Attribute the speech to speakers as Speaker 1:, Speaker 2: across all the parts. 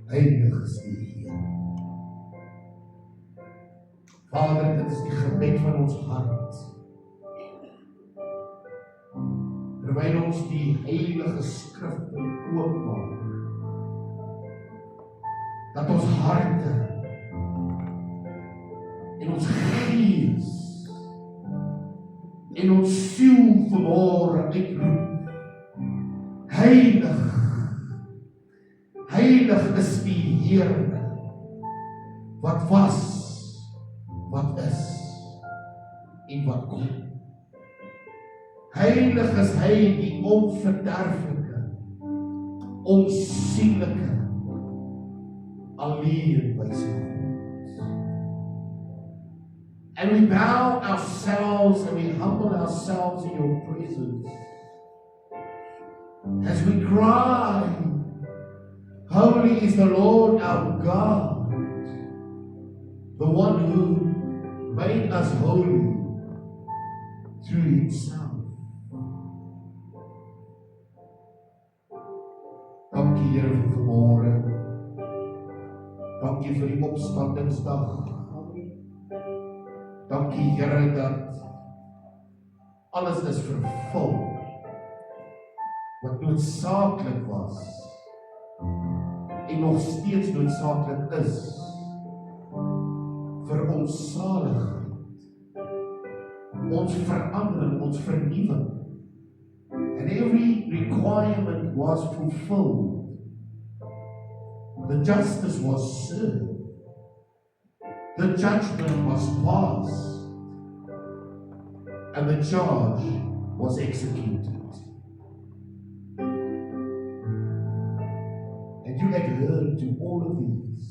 Speaker 1: Heilig is die Heer. Vader, dit is die gebed van ons hart. Terwyl ons die heilige skrifte oopmaak, dat ons harte en ons gees en ons siel vanmôre uitroep. Heilig, heilig is die Here, wat was, wat is en wat kom. Heilig is hy die onverderflike, onsienlike, alleen wys God. And we bow ourselves and we humble ourselves in your presence as we cry, holy is the Lord our God, the one who made us holy through himself. Dankie Here vir vanmôre. Dankie vir die opstandingsdag. Dankie Here dat alles is vervul wat noodsaaklik was en nog steeds noodsaaklik is vir ons saligheid, ons verandering, ons vernuwing. And every requirement was fulfilled. The justice was served. The judgment was passed. And the charge was executed. And you adhered to all of these.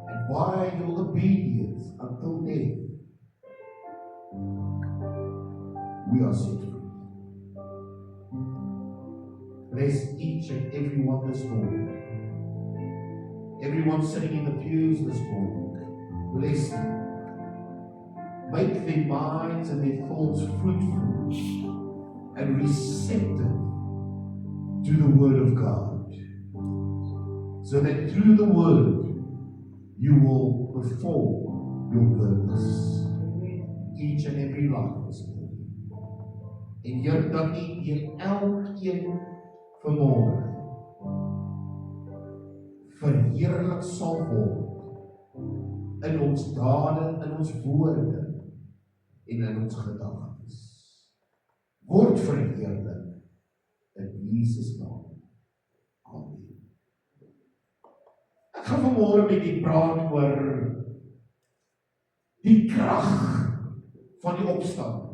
Speaker 1: And by your obedience until death, we are set free. Bless each and every one this morning. Everyone sitting in the pews this morning. Bless them. Make their minds and their thoughts fruitful and receptive to the Word of God. So that through the Word, you will perform your purpose. Each and every life this morning. En Here, dat U deur elkeen vanmôre verheerlik sal word in ons dade, in ons woorde en in ons gedagtes. Word verheerlik in Jesus naam. Amen. Ek gaan vanmôre met u praat oor die krag van die opstanding.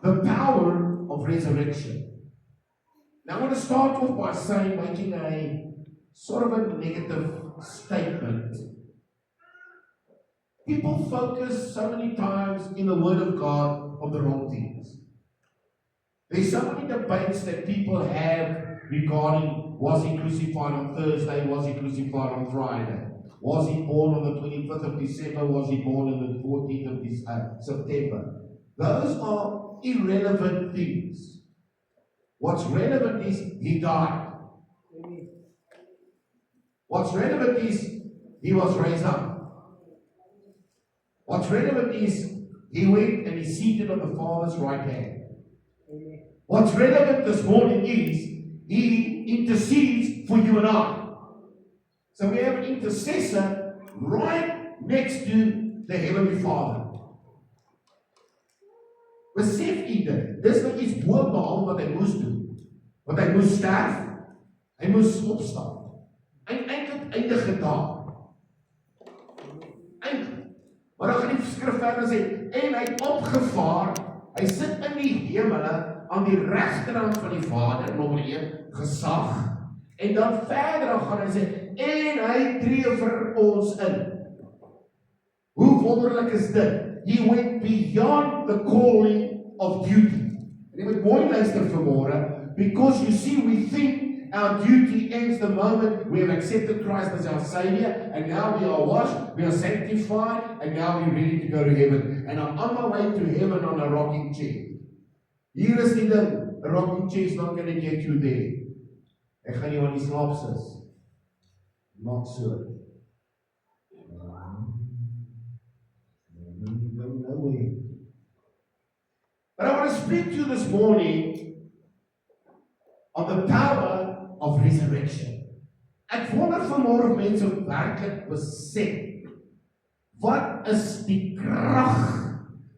Speaker 1: The power of resurrection. Now I'm going to start off by saying, making a sort of a negative statement. People focus so many times in the Word of God on the wrong things. There's so many debates that people have regarding, was he crucified on Thursday, was he crucified on Friday? Was he born on the 25th of December, was he born on the 14th of September? Those are irrelevant things. What's relevant is he died. What's relevant is he was raised up. What's relevant is he went and he's seated on the Father's right hand. What's relevant this morning is he intercedes for you and I. So we have an intercessor right next to the Heavenly Father. Besef u dit? Dis nou iets boonbehalwe wat hy moes doen. Want hy moes sterf, hy moes opstaan. Eindig gedaan. Eindig. Maar dan gaan die skrif verder sê, en hy het opgevaar, hy sit in die hemele aan die regterhand van die Vader, nommer 1, gesag. En dan verder gaan hy sê, en hy tree vir ons in. Hoe wonderlik is dit? He went beyond the calling of duty. En jy moet mooi luister vanmôre, because you see, we think our duty ends the moment we have accepted Christ as our Savior, and now we are washed, we are sanctified, and now we're ready to go to heaven. And I'm on my way to heaven on a rocking chair. Hier is die ding, a rocking chair is not going to get you there. Ek gaan jou aan die slaap sis. Not so. No way. But I want to speak to you this morning on the power of resurrection. Ek wonder vanmôre of mense werklik besef wat is die krag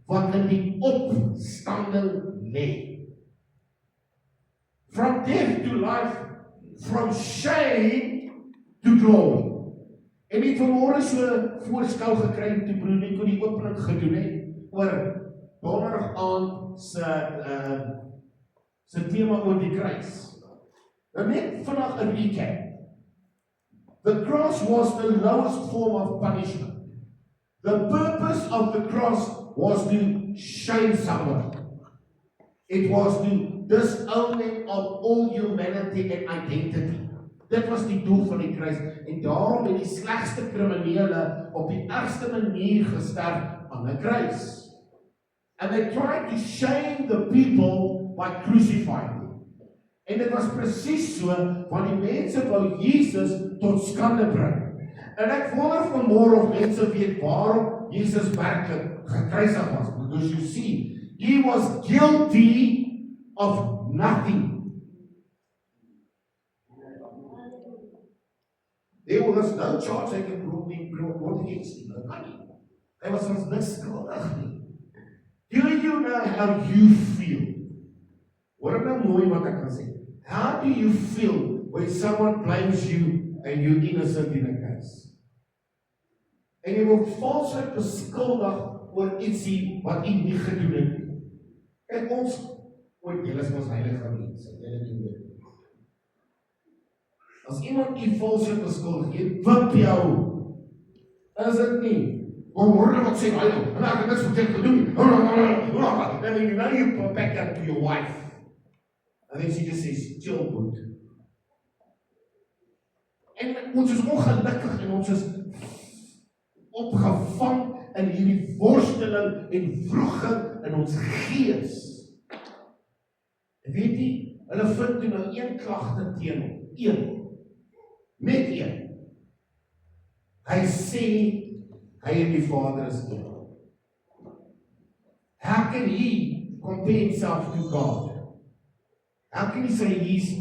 Speaker 1: wat in die opstanding lê. From death to life, from shame to glory. En ek het vanmôre so voorstel gekry toe broer Nico die opening gedoen het oor donderdag aand se tema oor die kruis. Nou net vandag 'n recap. The cross was the lowest form of punishment. The purpose of the cross was to shame someone. It was to disowning of all humanity and identity. Dit was die doel van die kruis. En daarom het die slegste kriminele op die ergste manier gesterf aan 'n kruis. And they tried to shame the people by crucifying him. En dit was presies so, want die mense wou Jesus tot skande bring. En ek wonder vanmôre of mense weet waarom Jesus werklik gekruisig was. Because you see, he was guilty of nothing. There was no charge they could brought against him. Hy was ons niks skuldig nie. Do you know how you feel? Hoor nou mooi wat ek gaan sê. How do you feel when someone blames you and you're innocent in a case? En jy word valslik beskuldig oor ietsie wat jy nie gedoen het nie. Kyk ons, julle is ons heilige mense, julle nie weet. As iemand jy valslik beskuldig, jy wip jou. Is dit nie? Hoor wat sê hy, en ek het niks verkeerd gedoen. And then now you go back up to your wife. And then she just says, chill boet. En ons is ongelukkig en ons is opgevang in hierdie worsteling en wroging in ons gees. En weet jy, hulle vind toe nou een klagte teen hom. Net een. Hy sê, hy en die Vader is een. How can he compare himself to God? How can he say he's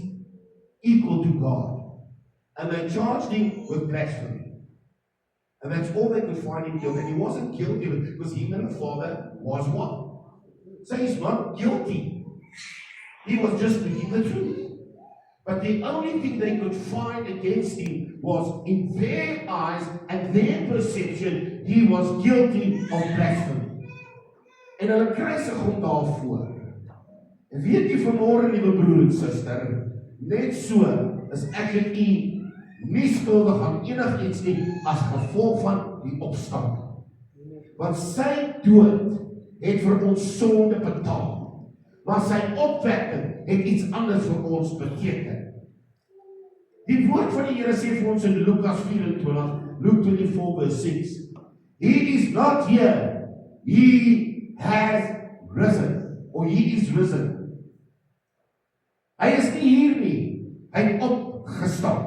Speaker 1: equal to God? And they charged him with blasphemy. And that's all they could find him guilty. And he wasn't guilty because him and the Father was one. So he's not guilty. He was just speaking the truth. But the only thing they could find against him was, in their eyes and their perception, he was guilty of blasphemy. En hulle kruisig hom daarvoor. En weet jy vanmôre, liewe broer en suster, net so is ek en u nie skuldig aan enigiets nie as gevolg van die opstanding. Want sy dood het vir ons sonde betaal. Maar sy opwekking het iets anders vir ons beteken. Die woord van die Here sê vir ons in Lukas 24, Luke 24 verse 6. He is not here. He has risen. Or he is risen. Hy is nie hier nie. Hy het opgestaan.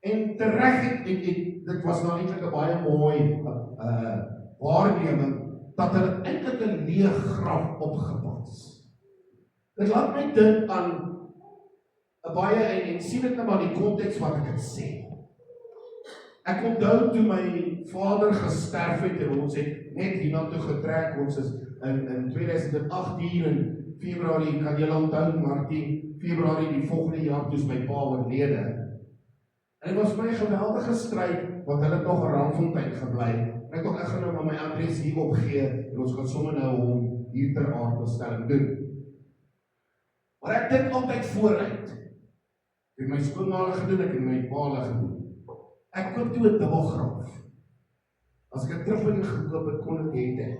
Speaker 1: En tereg dit was nou eintlik 'n baie mooi waarneming dat hulle eintlik 'n leë graf opgepas. Dit laat my dink aan 'n baie en sien dit nou maar die konteks wat ek dit sê. Ek onthou toe my vader gesterf het en ons het net hiernatoe getrek. Ons is in 2018 in Februarie, kan julle onthou, maar die Februarie die volgende jaar toe my pa oorlede. En dit was my geweldige stryd, want hulle het nog in Randfontein gebly. Ek het gaan nou my adres hier opgee en ons gaan sommer nou hom hier ter aardbestelling doen. Maar ek dink altyd vooruit. Ek het my skoonma gedoen, ek het my pa gedoen. Ek koop toe 'n dubbelgraf. As ek 'n tripping gekoop het, kon dit hê.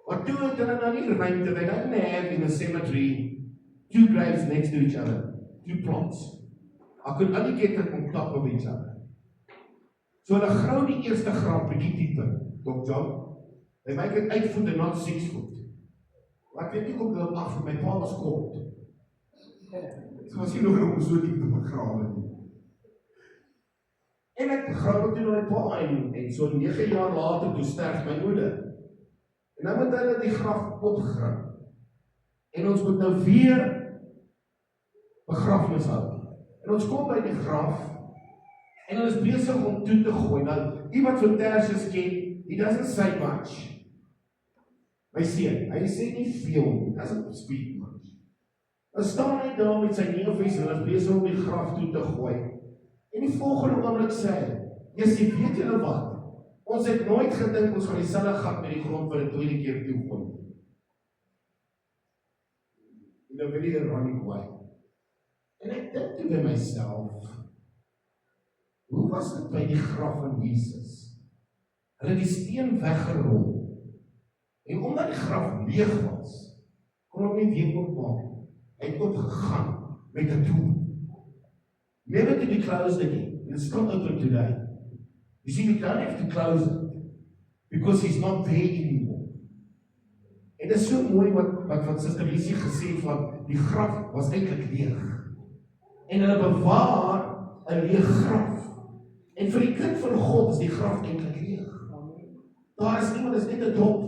Speaker 1: Maar toe het hulle nou nie ruimte, they don't have in a cemetery two graves next to each other, two plots. I could only get them on top of each other. So hulle grou die eerste graf bietjie dieper, Dr. John. They make it 8 foot and not 6 foot. Maar ek weet nie kom hulle af, vir my pa was kort. So was hy nog so diep te begrawe nie. En ek begryp toe my pa en so 9 jaar later toe sterf my moeder. En nou moet hulle die graf opgryp. En ons moet nou weer begrafnis hou. En ons kom by die graf en hulle is besig om toe te gooi. Nou, iemand van Tertius ken, he doesn't say much. My seun, hy sê nie veel, he doesn't speak much. Dan staan hy daar met sy neefies en hulle is besig om die graf toe te gooi. En die volgende oomblik sê hy, jy weet julle wat? Ons het nooit gedink ons gaan dieselfde gat met die grond vir 'n tweede keer toe gooi. In a very ironic way. En ek dink toe by myself, hoe was dit by die graf van Jesus? Hulle het die steen weggerol. En omdat die graf leeg was, kon hom nie weer oopmaak. Hy het opgegaan met 'n doel. Never to be closed again. It's not open today. You see, we don't have to close it because he's not there anymore. En dit is so mooi wat Suster Lisie gesê het van die graf was eintlik leeg. En hulle bewaar 'n leeg graf. En vir die kind van God is die graf eintlik leeg. Daar is niemand, is net 'n dop.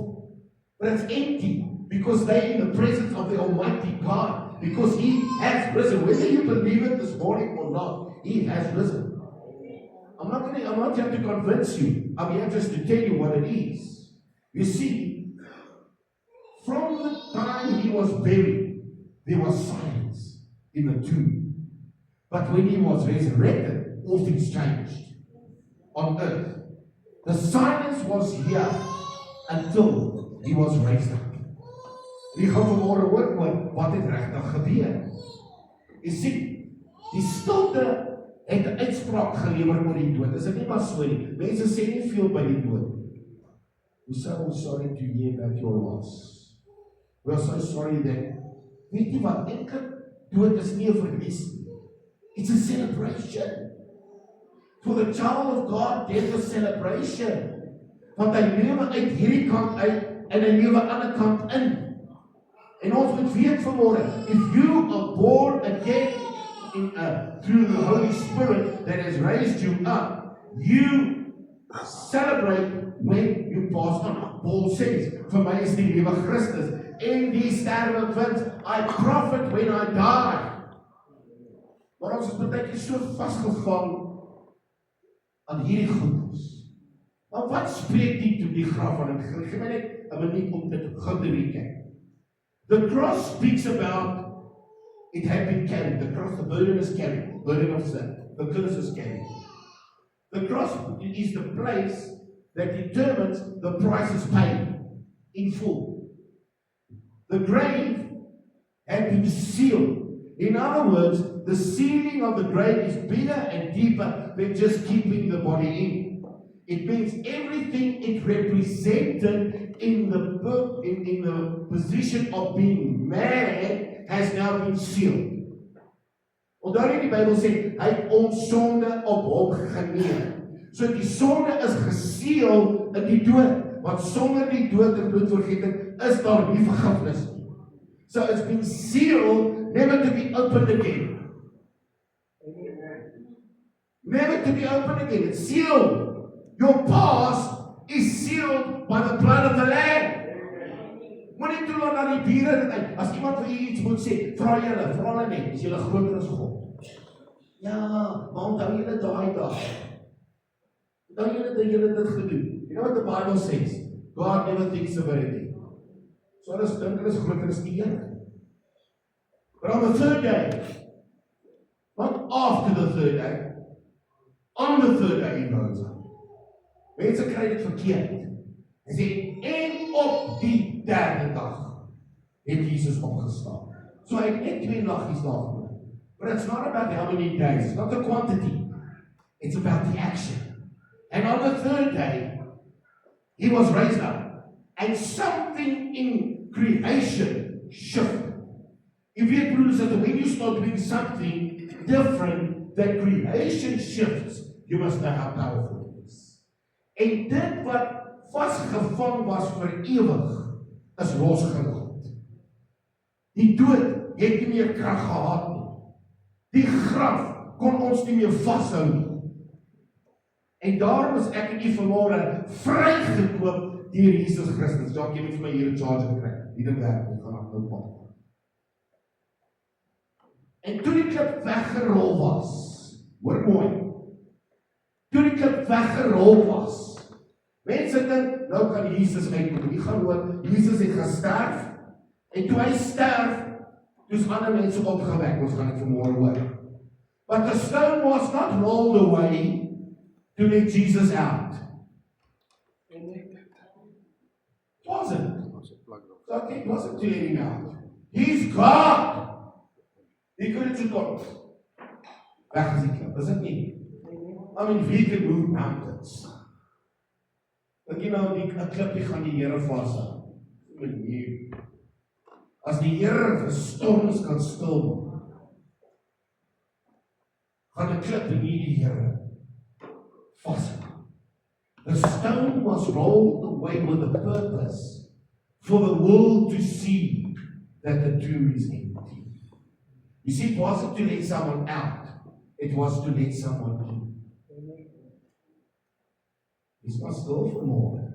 Speaker 1: But it's empty because they're in the presence of the Almighty God. Because He has risen. Whether you believe it this morning or not, He has risen. I'm not here to convince you. I'm here just to tell you what it is. You see, from the time He was buried, there was silence in the tomb. But when He was resurrected, all things changed on earth. The silence was here until He was raised up. Die gaan vanmôre oor wat het regtig gebeur. Jy sien, die stilte het 'n uitspraak gelewer oor die dood. Is dit nie maar so nie? Mense sê nie veel by die dood. We so sorry to hear that your loss. We are so sorry that. Weet jy wat? Eintlik dood is nie 'n verlies nie. It's a celebration. For the child of God, there's a celebration. Want hy lewe uit hierdie kant uit en hy lewe aan die ander kant in. En ons moet weet vanmôre, if you are born again through the Holy Spirit that has raised you up, you celebrate when you pass on. Paul says, vir my is die lewe Christus, en die sterwe wins, I profit when I die. Maar ons is baie keer so vasgevang aan hierdie goeders. Maar wat spreek die toe die graf van? Geef my net 'n minuut om dit gou te recap. The cross speaks about it had been carried. The cross, the burden is carried. The burden of sin. The curse is carried. The cross is the place that determines the price is paid in full. The grave had been sealed. In other words, the sealing of the grave is bigger and deeper than just keeping the body in. It means everything it represented in the position of being man has now been sealed. Onthou net die Bybel sê, hy het ons sonde op hom geneem. So die sonde is geseël in die dood, want sonder die dood en bloedvergieting is daar nie vergifnis nie. So it's been sealed, never to be opened again. Never to be opened again. It's sealed. Your past is sealed by the blood of the Lamb. Moenie toelaat dat die diere dit uit. As iemand vir u iets moet sê, vra hulle net, is julle groter as God? Ja, maar onthou julle daai dag. Onthou julle dat julle dit gedoen. You know what the Bible says? God never thinks of anything. So hulle dink hulle is groter as die Here. But on the third day, not after the third day, on the third day he rose up. Mense kry dit verkeerd. Hy sê, en op die derde dag het Jesus opgestaan. So hy het net 2 naggies daar gebly. But it's not about how many days, it's not the quantity. It's about the action. And on the third day, he was raised up. And something in creation shifted. If you broeders, that when you start doing something different, that creation shifts, you must know how powerful it is. En dit wat vasgevang was vir ewig, is losgelaat. Die dood het nie meer krag gehad nie. Die graf kon ons nie meer vashou nie. En daarom is ek en jy vanmôre vrygekoop deur Jesus Christus. Dalk jy moet vir my hier 'n charger kry. Die ding werk, ek gaan nou pak. En toe die klip weggerol was, hoor mooi, toe die klip weggerol was, mense dink, nou kan Jesus uitkom. Die gaan hoor, Jesus het gesterf, en toe hy sterf, toe's ander mense opgewek, ons gaan dit vanmôre hoor. But the stone was not rolled away to let Jesus out. It wasn't. It wasn't to let him out. He's God. He couldn't just go. Weg is die klip, is dit nie? I mean, we can move mountains. Dink jy nou, 'n klipie gaan die Here vashou? Nee. As die Here vir storms kan stil maak, gaan 'n klip nie die Here vashou. The stone was rolled away with a purpose for the world to see that the tomb is empty. You see, it wasn't to let someone out, it was to let someone in. It's not still for more.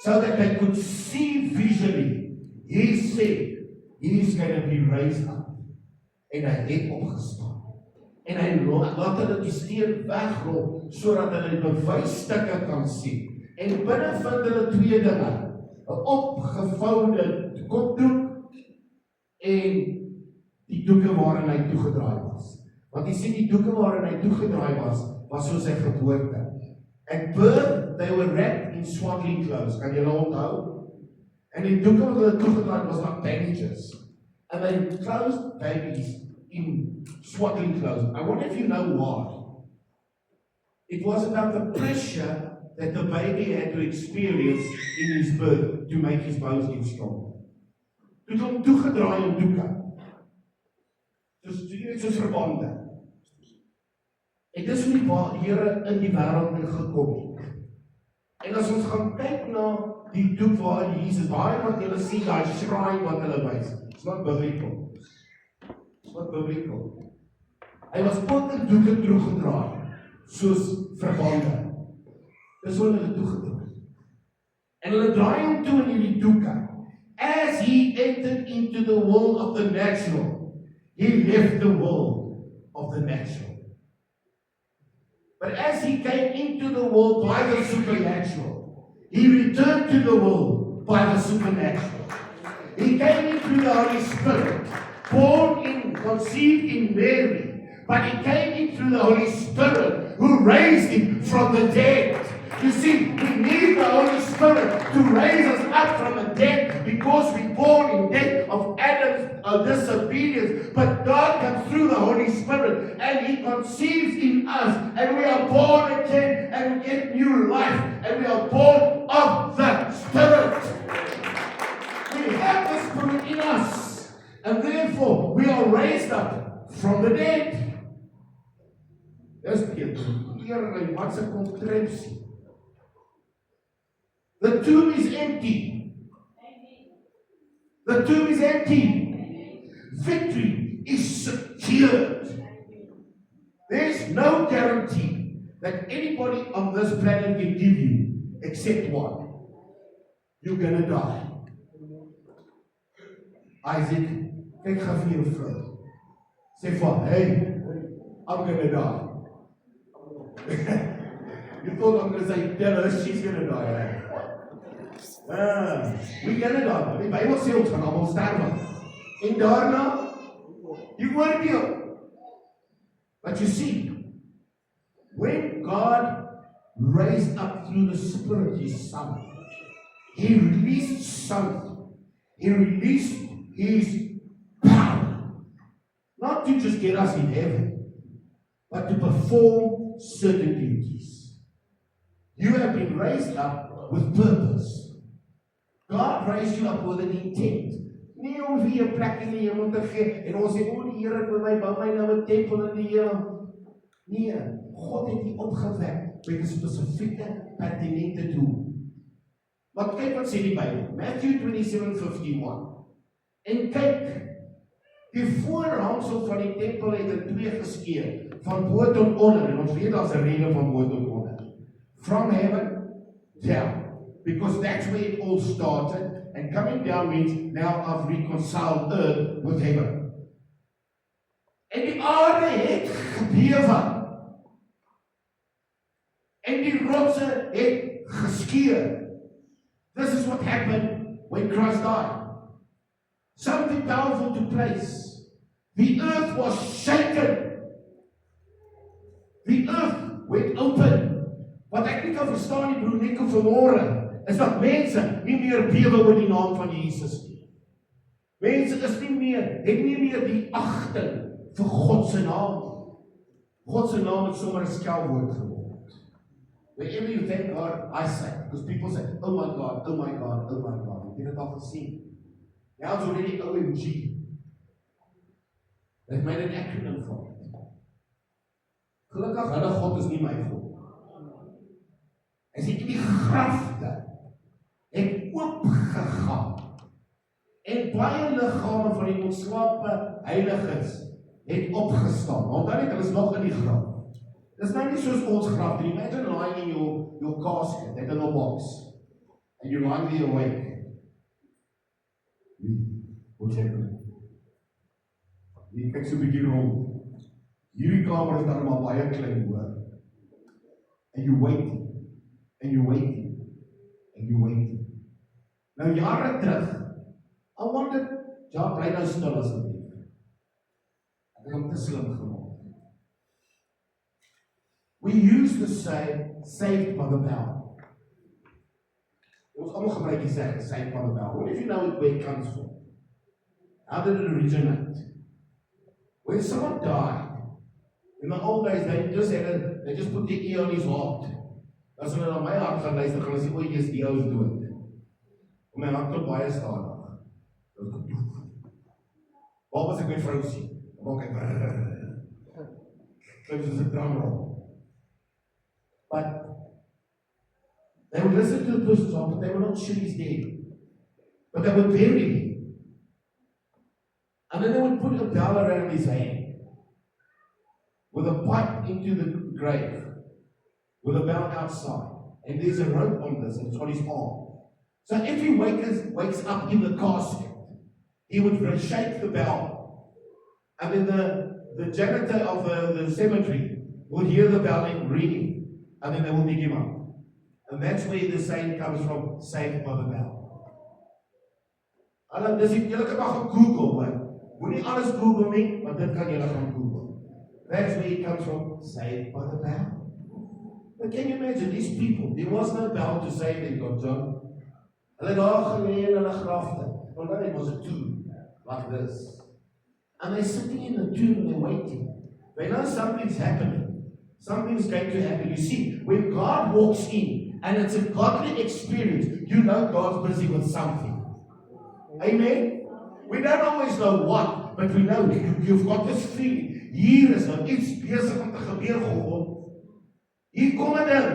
Speaker 1: So that they could see visually, he said, he's going to be raised up. En hy het opgestaan. En hy laat hulle die steen wegrol, sodat hulle die bewysstukke kan sien. En binne vind hulle twee dinge, 'n opgevoude kopdoek en die doeke waarin hy toegedraai was. Want jy sien, die doeke waarin hy toegedraai was soos sy geboorte. At birth, they were wrapped in swaddling clothes. Kan julle onthou? En die doeke wat hulle toegedraai was like bandages. And they closed babies in swaddling clothes. I wonder if you know why. It was about the pressure that the baby had to experience in his birth to make his bones get strong. Toe het hom toegedraai in doeke. Soos verbande. En dis hoe die Here in die wêreld gekom het. En as ons gaan kyk na die doek waar Jesus, daai wat julle sien, daai shrine wat hulle wys, it's not biblical. It's not biblical. Hy was ook in doeke toegedraai, soos verbande. Dis hoe hulle toegedraai. En hulle draai hom toe in hierdie doeke. As he entered into the world of the natural, he left the world of the natural. But as he came into the world by the supernatural, he returned to the world by the supernatural. He came in through the Holy Spirit, born in, conceived in Mary, but he came in through the Holy Spirit who raised him from the dead. You see, we need the Holy Spirit to raise us up from the dead because we're born in death of Adam's disobedience. But God comes through the Holy Spirit and He conceives in us, and we are born again and we get new life, and we are born of the Spirit. We have the Spirit in us, and therefore we are raised up from the dead. Dis Here, what's a contraptie? The tomb is empty. The tomb is empty. Victory is secured. There's no guarantee that anybody on this planet can give you except one. You're gonna die. Isaac, kyk gou vir jou vrou. Sê vir haar, hey, I'm gonna die. You thought I'm gonna say, tell her she's gonna die, right? We're gonna die. Die Bybel sê ons gaan almal sterwe. En daarna, you oordeel. But you see, when God raised up through the Spirit His Son, He released something. He released His power. Not to just get us in heaven, but to perform certain duties. You have been raised up with purpose. God raised you up with an intent. Nie om vir 'n plek in die hemel te gee en ons sê, o, die Here wil my bou my nou 'n tempel in die hemel. Nee, God het u opgewek met 'n spesifieke pertinente doel. Maar kyk wat sê die Bybel, Matthew 27:51. En kyk, die voorhangsel van die tempel het in twee geskeur. van bo tot onder, en ons weet daar's 'n rede van bo tot onder. From heaven down, because that's where it all started, and coming down means now I've reconciled earth with heaven. En die aarde het gebewe. En die rotse het geskeur. This is what happened when Christ died. Something powerful took place. The earth was shaken. The earth went open. Wat ek nie kan verstaan nie, broer Nico, vanmôre, is dat mense nie meer bewe oor die naam van Jesus nie. Mense is nie meer, het nie meer die agting vir God se naam. God se naam het sommer 'n skelwoord geword. Whenever you thank God, I say, because people say, oh my God, oh my God, oh my God. Jy het dit al gesien. Now it's already OMG. They've made an acronym for it. Gelukkig, hulle God is nie my God. Hy sê die grafte het oopgegaan. En baie liggame van die ontslape heiliges het opgestaan. Want dan het hulle nog in die graf. Dis nou nie soos ons graf nie. Imagine lying in your casket, that little box, and you're lying there awake. What's happening? Jy kyk so 'n bietjie rond. Hierdie kamer is dan maar baie klein, hoor. And you're waiting, and you're waiting, and you're waiting. Nou jare terug, I wonder, ja, bly nou stil asseblief. Ek het hom te slim gemaak. We used to say, saved by the bell. Ons almal gebruik die sê, saved by the bell. What if you know where it comes from? How did it originate? When someone died, in the old days, they just put the ear on his heart. As hulle na my hart gaan luister, gaan hulle sê, o, jy's die ou is dood. En my hart klop baie stadig. Waar was ek my vrou sien? Dan maak ek klink soos 'n drumroll. But they would listen to the person's heart, but they were not sure he's dead. But they would bury him. And then they would put a bell around his hand with a pipe into the grave, with a bell outside. And there's a rope on this, and it's on his arm. So if he wakes up in the casket, he would shake the bell. And then the janitor of the cemetery would hear the bell ringing. And then they will dig him up. And that's where the saying comes from, saved by the bell. Hulle, dis julle kan maar gaan Google, man. Moenie alles Google nie, want dit kan julle gaan Google. That's where it comes from, saved by the bell. But can you imagine these people? There was no bell to save them, Dr. John. Hulle daar gelê in hulle grafte. Well, then it was a tomb, like this. And they're sitting in the tomb and they're waiting. They know something's happening. Something's going to happen. You see, when God walks in, and it's a godly experience, you know God's busy with something. Amen? We don't always know what, but we know you've got this feeling. Hier is nou iets besig om te gebeur, God. Hier kom 'n ding.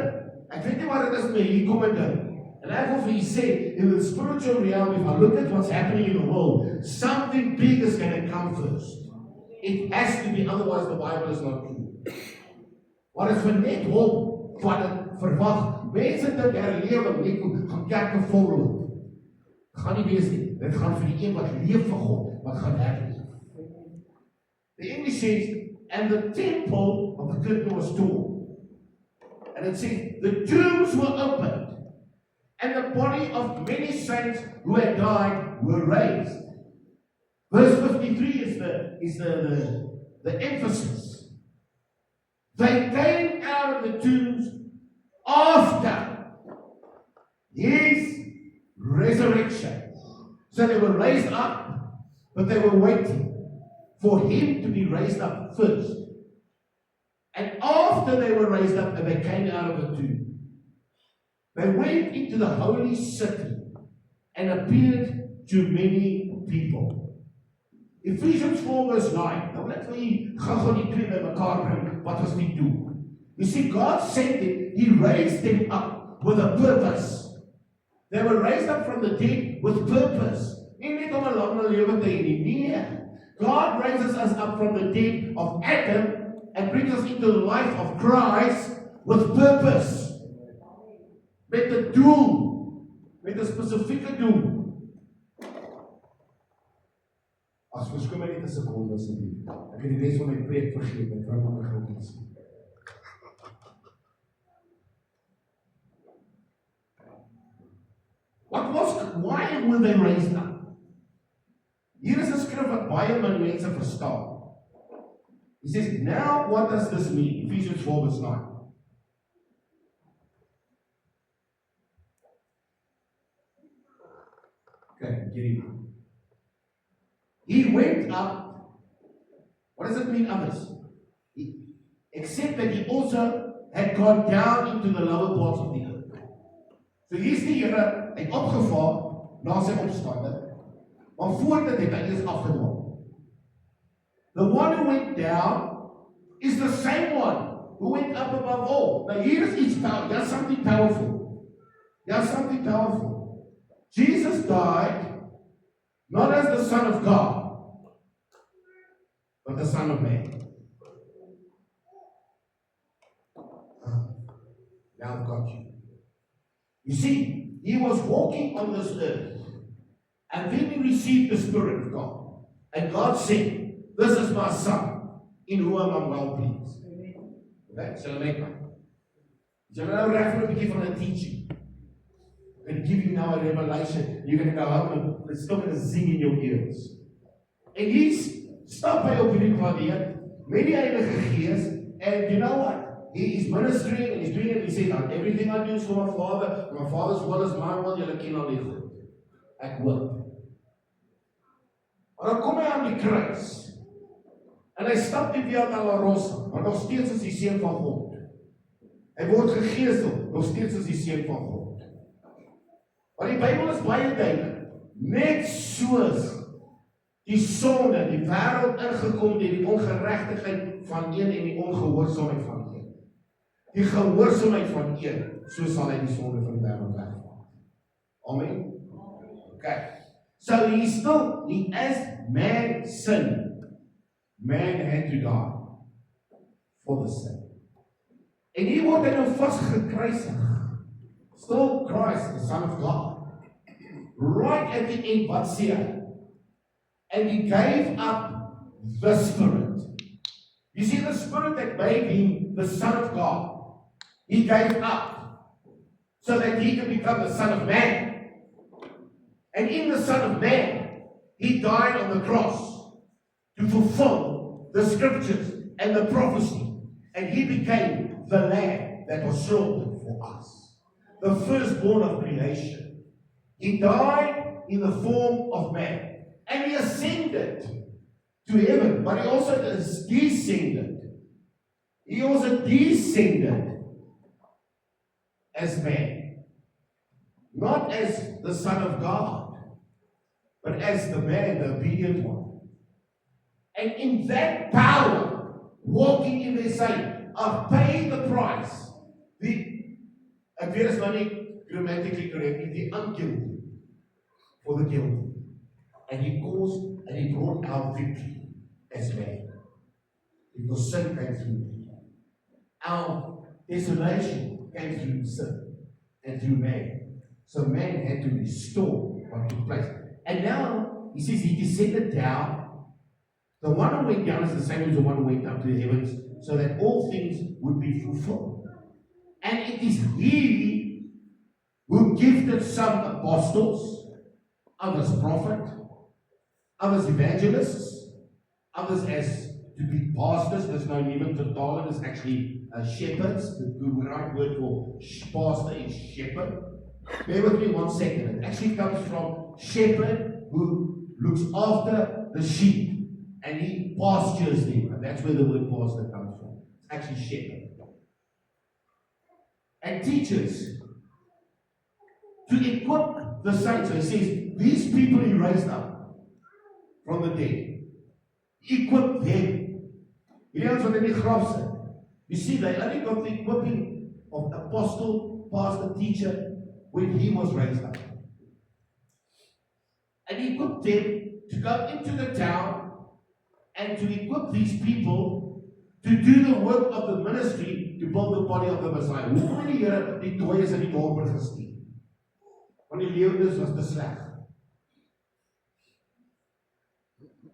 Speaker 1: Ek weet nie wat dit is, maar hier kom 'n ding. And I will be say, in the spiritual realm, if I look at what's happening in the world, something big is going to come first. It has to be, otherwise the Bible is not true. Wat is vir net hom wat dit verwag? Mense dink herlewing net gaan kerke volloop. Gaan nie wees nie. Dit gaan vir die een wat leef vir God, wat gaan herleef. The English says, and the temple of the curtain was torn. And it says, the tombs were opened, and the body of many saints who had died were raised. Verse 53 is the emphasis. They came out of the tombs after his resurrection. So they were raised up, but they were waiting for him to be raised up first. And after they were raised up and they came out of the tomb, they went into the holy city and appeared to many people. Ephesians 4 verse 9. Nou let my gou die twee by mekaar bring. Wat was die doel? You see, God sent them, He raised them up with a purpose. They were raised up from the dead with purpose. Nie net om 'n lang lewe te hê nie. Nee. God raises us up from the dead of Adam and brings us into the life of Christ with purpose. Met 'n doel, met 'n spesifieke doel. As verskoon my net 'n sekonde asseblief. Ek het die res van my preek vergeet, my vrou moet my gou lees. Why were they raised up? Hier is 'n skrif wat baie min mense verstaan. He says, now what does this mean? Ephesians 4 verse 9. Okay, get it. He went up. What does it mean, others? Except that he also had gone down into the lower parts of the earth. So hier's die Here, hy het opgevaar na sy opstanding, maar voordat het hy eers afgedaal. The one who went down is the same one who went up above all. Now here is iets powerful. There's something powerful. There's something powerful. Jesus died not as the Son of God, but the Son of Man. Now I've got you. You see, he was walking on this earth, and then he received the Spirit of God. And God said, this is my Son, in whom I'm well pleased. Okay, so make one. So now we're having a bit of a teaching. I'm going to give you now a revelation. You're going to go home and it's still going to sing in your ears. And he's stopped by op hierdie klavier, met die Heilige Gees, and you know what? He is ministering and he's doing it. He said, everything I do is for my Father. My Father's will is my will. Julle ken al die goed. Ek hoop. Maar dan kom hy aan die kruis. En hy stap nie weer na La Rosa, maar nog steeds is die Seun van God. Hy word gegeesel, nog steeds is die Seun van God. Maar die Bybel is baie duidelik. Net soos die sonde die wêreld ingekom het, die ongeregtigheid van een en die ongehoorsaamheid van een. Die gehoorsaamheid van een, so sal hy die sonde van die wêreld wegvaar. Amen. Okay. So he as man sinned, man had to die for the sin. En hier word hy nou vasgekruisig. Still Christ, the Son of God. Right at the end, wat sê hy? And he gave up the Spirit. You see, the Spirit that made him the Son of God, he gave up so that he could become the Son of Man. And in the Son of Man, he died on the cross to fulfill the scriptures and the prophecy. And he became the Lamb that was slaughtered for us, the firstborn of creation. He died in the form of man. And he ascended to heaven, but he also descended. He also descended as man. Not as the Son of God, but as the man, the obedient one. And in that power, walking in their sight, of paying the price, ek weet is nou nie grammatically correct, the unguilty for the guilty. And he caused and he brought our victory as man. Because sin came through me. Our desolation came through sin and through man. So man had to restore what took place. And now, he says he descended down. The one who went down is the same as the one who went up to the heavens, so that all things would be fulfilled. And it is he who gifted some apostles, others prophet, others evangelists, others as to be pastors. There's no name to tell, it's actually shepherds. The right word for pastor is shepherd. Bear with me 1 second. It actually comes from shepherd who looks after the sheep and he pastures them. And that's where the word pastor comes from. It's actually shepherd. And teachers to equip the saints. So he says, these people he raised up from the dead, equip them. Hierdie ons wat in die graf sit. You see, they only got the equipping of apostle, pastor, teacher when he was raised up. And he equipped them to go into the town and to equip these people to do the work of the ministry, to build the body of the Messiah. Hoekom het die Here die dooies in die dorpe gestuur? Want die lewendes was te sleg.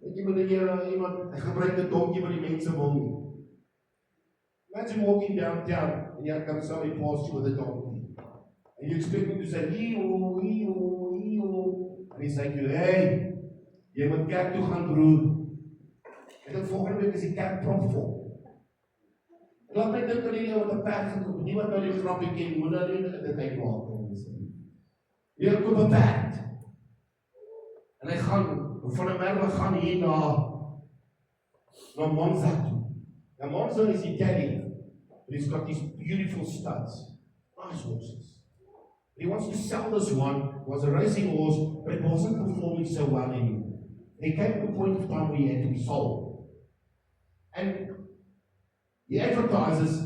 Speaker 1: Weet jy, wanneer iemand gebruik 'n donkie wat die mense wil nie. Imagine walking downtown and here comes somebody past you with a donkey. And you expect him to say, ee-oh, ee-oh, ee-oh. And he's like, hey, jy moet kerk toe gaan, broer. En dan volgende week is die kerk propvol. En laat my dink aan die wat 'n perd gekoop. Niemand nou die grappie ken, moet nou nie dit uitmaak. Hier koop 'n perd. En hy gaan, van 'n merwe gaan hier na Monza toe. Now Monza is Italian. But he's got these beautiful studs, nice horses. He wants to sell this one. It was a racing horse, but it wasn't performing so well anymore. He came to a point of time where he had to be sold. And he advertises,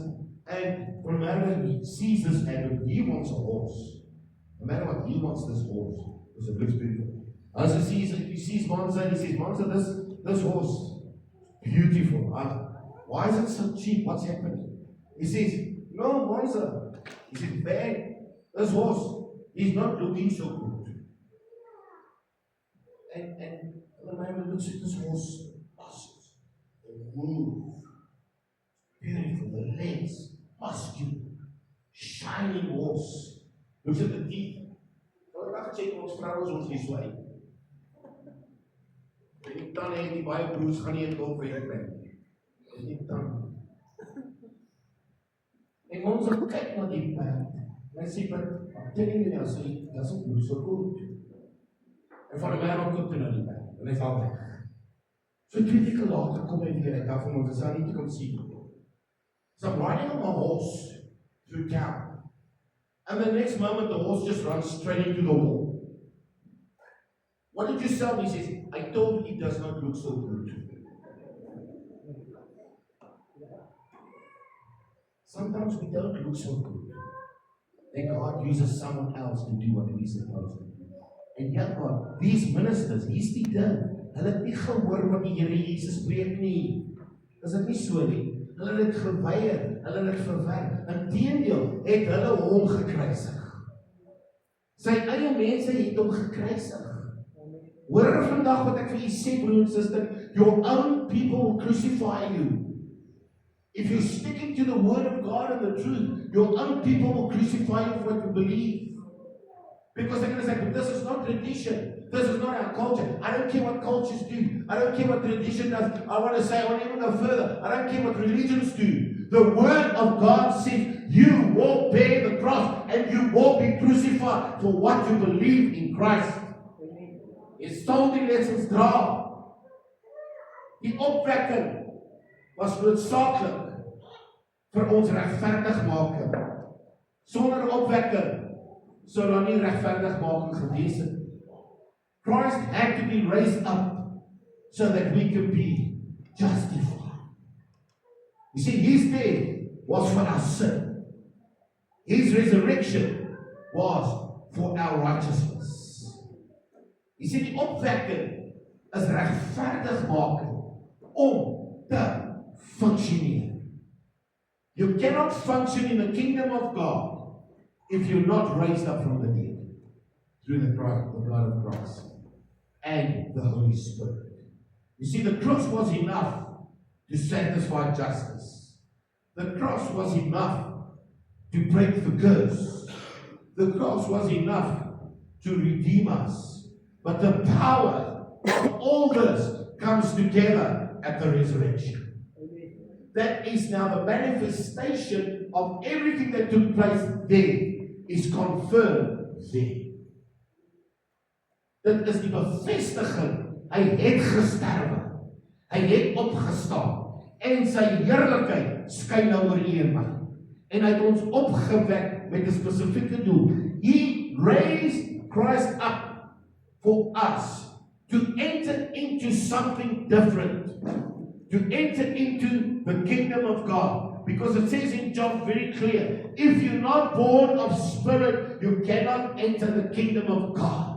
Speaker 1: and no matter he sees this ad, he wants a horse. No matter what, he wants this horse. Because it looks beautiful. As he sees Monza, he says, Monza, this horse, beautiful. Why is it so cheap? What's happening? He says, no, Monza. He said, man, this horse, he's not looking so good. And the man looks at this horse, muscles, the move, beautiful, the legs, muscular, shining horse. Looks at the teeth. Well, I check ons vrouens ons nie so uit. En die tande het die baie broers gaan nie 'n dop weer kry. Dis nie tande. En ons kyk na die perd. En hy sê, but I'm telling you now, so it doesn't look so good. En van 'n man kom toe na die perd. En hy val weg. So 2 weke later kom hy weer, ek daarvan ons is daar nie te kom sien. So I'm riding on my horse through town. And the next moment the horse just runs straight into the wall. What did you sell me? He says, I told you it does not look so good. Sometimes we don't look so good. Then God uses someone else to do what we're supposed to do. And yet God, these ministers, hier's die ding. Hulle het nie gehoor wat die Here Jesus preek nie. Is dit nie so nie? Hulle het geweier, hulle het verwerp. Inteendeel het hulle hom gekruisig. Sy eie mense het hom gekruisig. Hoor vandag wat ek vir u sê, broer en suster, your own people will crucify you. If you're sticking to the word of God and the truth, your own people will crucify you for what you believe. Because they're going to say, but this is not tradition. This is not our culture. I don't care what cultures do. I don't care what tradition does. I want to say, I want to even go further. I don't care what religions do. The word of God says, you will bear the cross and you will be crucified for what you believe in Christ. Jy sal die lessens dra. Die opwekking was noodsaaklik vir ons regverdigmaking. Sonder opwekking sou daar nie regverdigmaking gewees het. Christ had to be raised up so that we can be justified. You see, his death was for our sin. His resurrection was for our righteousness. You see, die opwekking is regverdigmaking om te functioneer. You cannot function in the kingdom of God if you're not raised up from the dead through the blood of Christ and the Holy Spirit. You see, the cross was enough to satisfy justice. The cross was enough to break the curse. The cross was enough to redeem us. But the power of all this comes together at the resurrection. That is now the manifestation of everything that took place there is confirmed there. Dit is die bevestiging. Hy het gesterwe. Hy het opgestaan. En sy heerlikheid skyn nou oor u en my. En hy het ons opgewek met 'n spesifieke doel. He raised Christ up for us to enter into something different. To enter into the kingdom of God. Because it says in John very clear, if you're not born of spirit, you cannot enter the kingdom of God.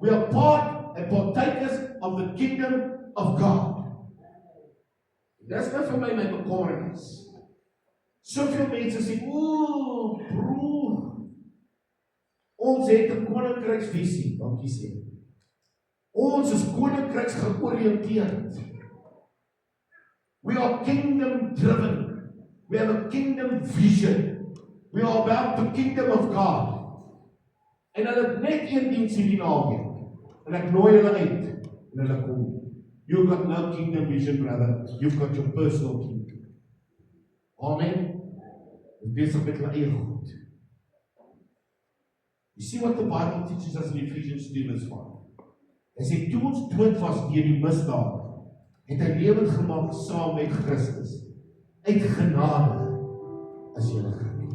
Speaker 1: We are part and partakers of the kingdom of God. Dis nou vir my bekommernis. Soveel mense sê, "O, broer, ons het 'n koninkryksvisie." Dankie sê. Ons is koninkryks georiënteerd. We are kingdom driven. We have a kingdom vision. We are about the kingdom of God. En hulle het net een diens hierdie naweek. En ek nooi hulle uit. En hulle kom. You've got no kingdom vision, brother. You've got your personal kingdom. Amen. Dis besig met hulle eie goed. You see what the Bible teaches us in Ephesians 2 verse 5. Hy sê, toe ons dood was deur die misdaad, het hy lewend gemaak saam met Christus. Uit genade is julle gered.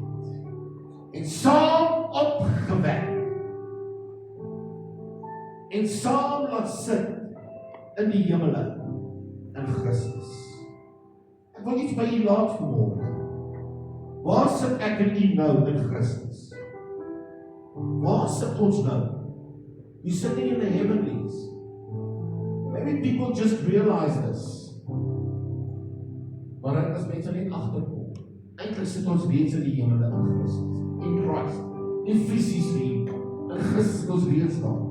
Speaker 1: En saam opgewek. En saam laat sit in die hemele in Christus. Ek wil iets by u laat vanmôre. Waar sit ek en u nou in Christus? Waar sit ons nou? You're sitting in the heavenlies. Maybe people just realize this. Maar as mense net agterkom, eintlik sit ons reeds in die hemel in Christus. In Christ. Nie fisies nie. In Christus is ons reeds daar.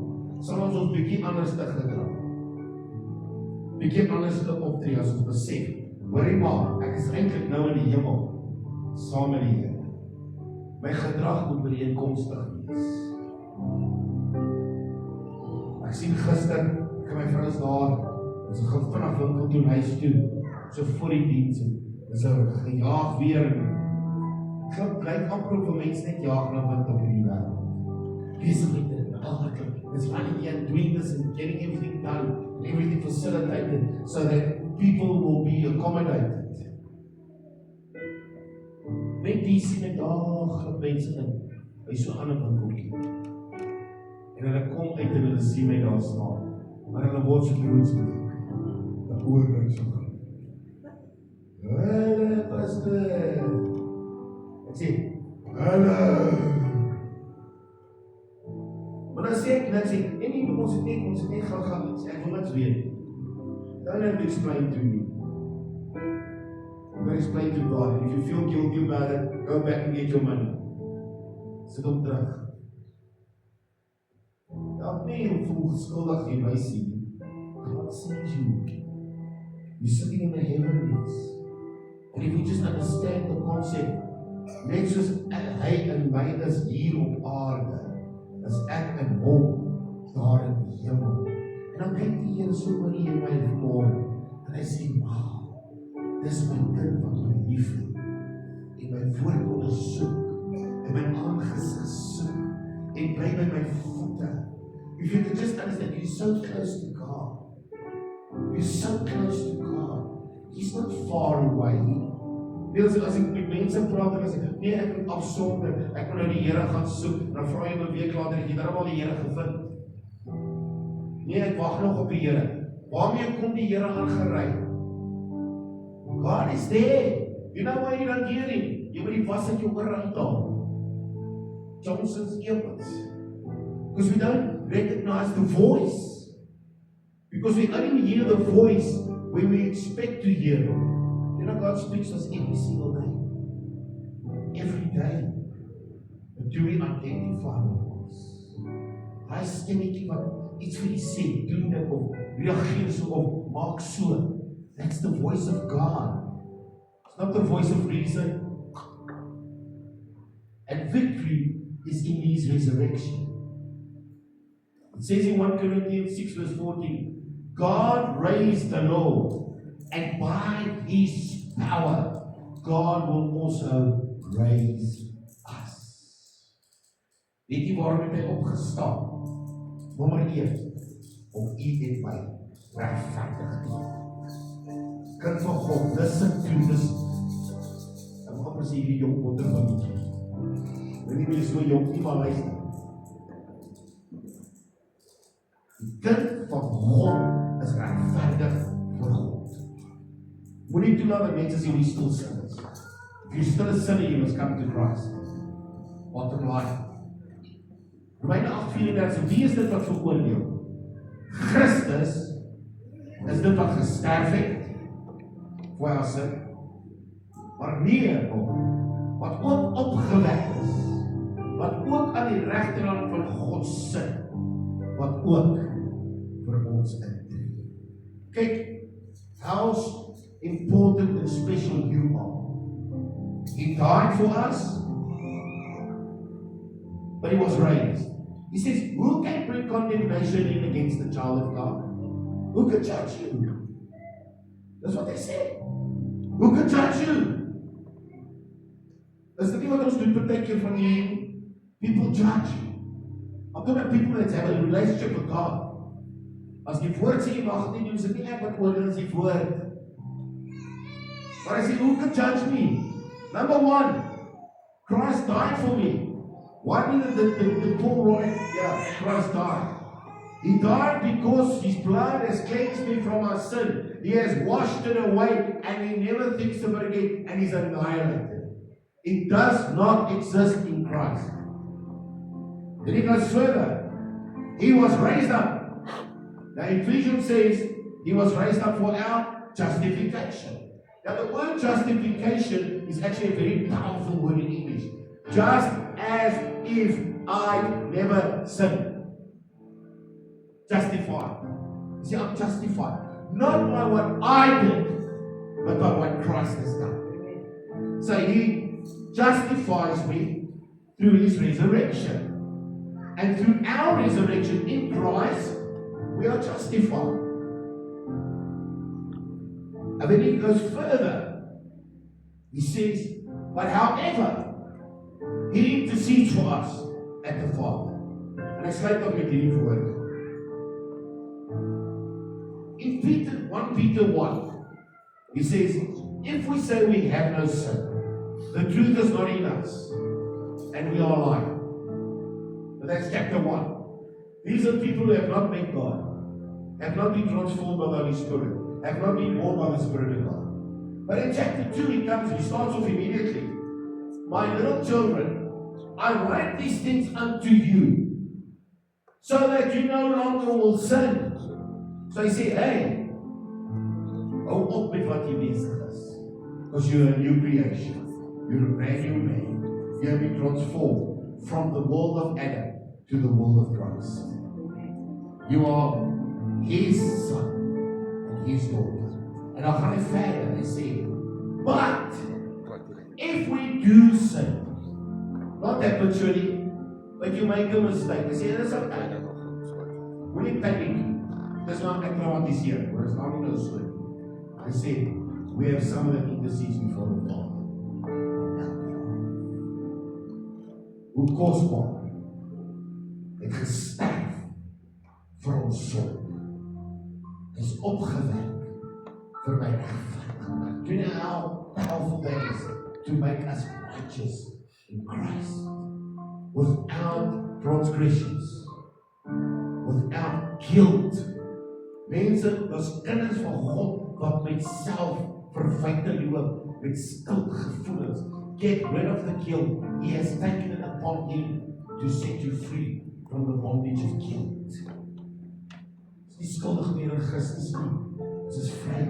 Speaker 1: Sal ons bietjie anders te gedra. Bietjie anders te optree as ons besef. Hoorie maar, ek is eintlik nou in die hemel. Saam met die Here. My gedrag moet ooreenkomstig wees. Ek sien gister, ek en my vrou is daar, ons gaan vinnig winkel toe huis toe, so voor die diens, is gejaag weer, ek geloof, blyk amper of mense net jaag na wind op die wêreld. Besig met dit, it's running and doing this and getting everything done, and everything facilitated, so that people will be accommodated. Met die sien ek daar mense in, by so 'n ander winkeltjie. En hulle kom uit en hulle sien my daar staan. Maar hulle word so grootspreek. Dat oorkijk so gaan. Hulle pastor. Ek sê, hulle. Maar dan sê ek, nee, ons het net gaan, ek wil niks weet. Don't have to explain to me. I'm going to explain to God. If you feel guilty about it, go back and get your money. Sit hom terug. Help me om voel skuldig in my sien. God sees you. You're sitting in the heavenlies. And if you just understand the concept, net soos hy in my is hier op aarde, is ek in hom daar in die hemel. En dan kyk die Here so oor in my vanmôre en hy sê, wow, dis my kind wat my lief het. En my voorkome soek en my aangesig soek en bly by my voete. If you could just understand, you're so close to God. You're so close to God. He's not far away. As ek met mense praat en as ek, nee, ek moet afsonder, ek moet nou die Here gaan soek, dan vra jy 'n week later, het jy dan al die Here gevind? Nee, ek wag nog op die Here. Waarmee kom die Here aangery? God is there. You know why you're not hearing? Jy moet die was uit jou oor uithaal. Johnson's earbuds. Because we don't recognize the voice. Because we only hear the voice when we expect to hear it. You know, God speaks to us every single day. Every day. But do we identify the voice? Hy stemmetjie wat iets vir die sê, doen dit of reageer so of maak so. That's the voice of God. It's not the voice of reason. And victory is in His resurrection. It says in 1 Corinthians 6 verse 14, God raised the Lord, and by His power, God will also raise us. Weet jy waarom het hy opgestaan? Nommer 1, om u en my regverdig te maak. Kind van God, listen to this. Ek wil amper sê hierdie jong bottermannetjie. Weet nie so jong nie, maar luister. Die kind van God is regverdig voor God. Moenie toelaat dat mense sê jy stil sin is. If you're still a sinner, you must come to Christ. Bottom line. Romeine 8:34, wie is dit wat veroordeel? Christus is dit wat gesterf het vir haar sin, maar meer nog, wat ook opgewek is, wat ook aan die regterhand van God sit, wat ook vir ons intree. Kyk, how important and special you are. He died for us, but he was raised. He says, who can bring condemnation in against the child of God? Who can judge you? That's what they say. Who can judge you? Is dit nie wat ons doen partykeer van die people judge? I'm talking about people that have a relationship with God. As die woord sê jy mag nie doen, is dit nie ek wat oordeel, is die woord. Maar hy sê, who can judge me? Number one, Christ died for me. Why did the Paul write, Christ died? He died because his blood has cleansed me from my sin. He has washed it away and he never thinks of it again and he's annihilated. It does not exist in Christ. Then he goes further. He was raised up. Now Ephesians says he was raised up for our justification. Now the word justification is actually a very powerful word in English. Just as if I never sinned. Justified. You see, I'm justified. Not by what I did, but by what Christ has done. So he justifies me through his resurrection. And through our resurrection in Christ, we are justified. And then he goes further. He says, but however, he intercedes for us at the Father. En ek sluit op met hierdie woorde. In 1 Peter 1, he says, if we say we have no sin, the truth is not in us, and we are lying. But that's chapter 1. These are people who have not met God, have not been transformed by the Holy Spirit, have not been born by the Spirit of God. But in chapter 2, he starts off immediately. My little children, I write these things unto you, so that you no longer will sin. So he said, hey, hou op met wat jy bezig is. Because you're a new creation. You're a brand new man. You have been transformed from the world of Adam to the world of Christ. You are his son and his daughter. En dan gaan hy verder en sê, but if we do sin, not habitually, but you make a mistake. Hy sê, dit is okay. Moenie paniek. Dis nou ek dramatiseer, maar is nou nie so. Hy sê, we have some of the intercessions before the Father. Hoe kosbaar het gesterf vir ons sonde. Is opgewek vir my regverdiging. Do you know how powerful that is to make us righteous in Christ? Without transgressions, without guilt. Mense, dis kinders van God wat met selfverwyte loop, met skuldgevoelens. Get rid of the guilt. He has taken it upon him to set you free from the bondage of guilt. Dis nie skuldig meer in Christus nie. Dis is vry.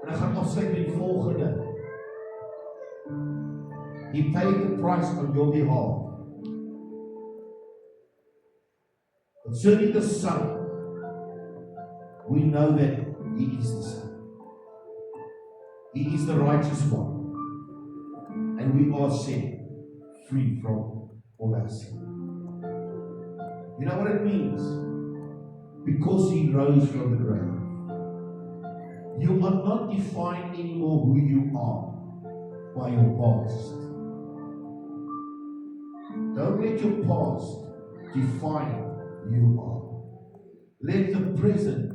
Speaker 1: En ek gaan afsluit met die volgende. He paid the price on your behalf. Concerning the Son, we know that he is the Son. He is the righteous one. And we are set free from all our sin. You know what it means? Because he rose from the grave. You are not defined anymore who you are by your past. Don't let your past define who you are. Let the present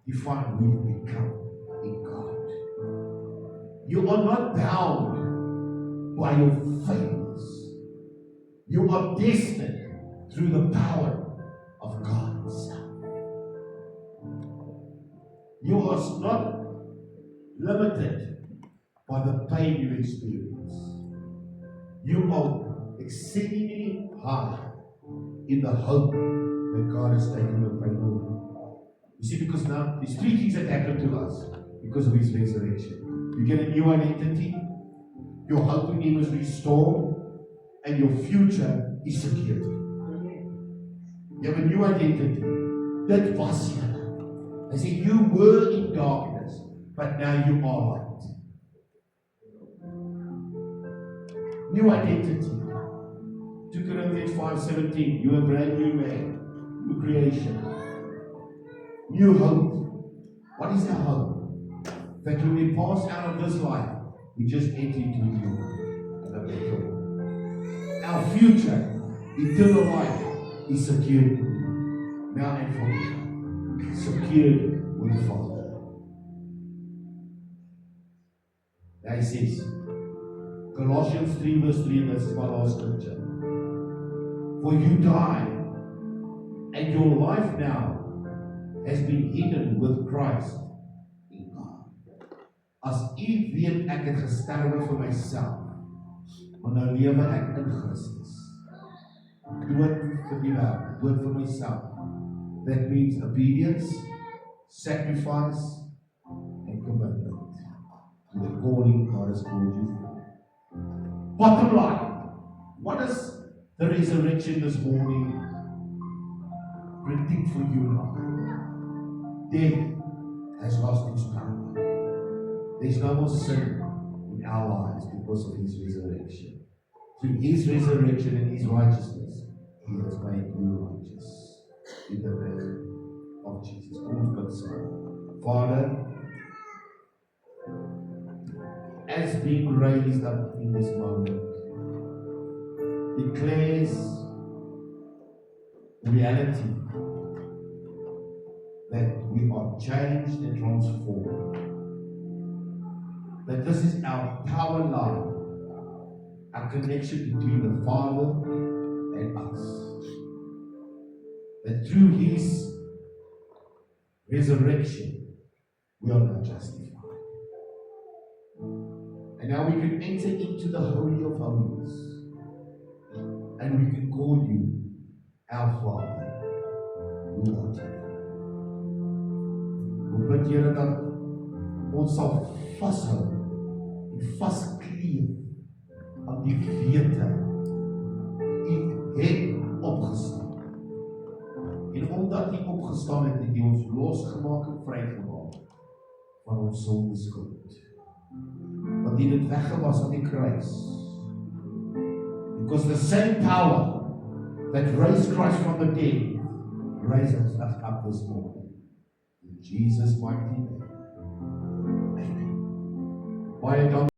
Speaker 1: define who you become in God. You are not bound by your failures. You are destined through the power of God Himself. You are not limited by the pain you experience. You are exceedingly high in the hope that God has taken your pain away. You see, because now there's three things that happen to us. because of his resurrection. You get a new identity, your hope in him is restored, and your future is secured. You have a new identity. That was you. I say you were in darkness, but now you are light. New identity. 2 Corinthians 5:17. You're a brand new man, new creation, new hope. What is our hope? That when we pass out of this life, we just enter into a new one, and a better one. Our future, eternal life, is secured now and forever. Secured with the Father. Now he says, Colossians 3 verse 3, and this is my last scripture. For you died, and your life now has been hidden with Christ in God. As u weet ek het gesterwe vir myself, maar nou lewe ek in Christus. Dood vir die wêreld, dood vir myself. That means obedience, sacrifice, and commitment to the calling God has called you for. Bottom line, what does the resurrection this morning predict for you and I? Death has lost its power. There's no more sin in our lives because of his resurrection. Through his resurrection and his righteousness, he has made you righteous. In the name of Jesus. Come on, Son. Father, as being raised up in this moment, declares reality that we are changed and transformed. That this is our power line, our connection between the Father and us. That through his resurrection, we are now justified. And now we can enter into the Holy of Holies. And we can call you our Father, who art in heaven. We bid Here dat ons sal vashou en vaskleef aan die wete u het opgestaan. En omdat hy opgestaan het, het hy ons losgemaak en vrygemaak van ons sondeskuld. Want hy het weggewas aan die kruis. Because the same power that raised Christ from the dead raises us up this morning. In Jesus' mighty name. Amen. Baie dankie.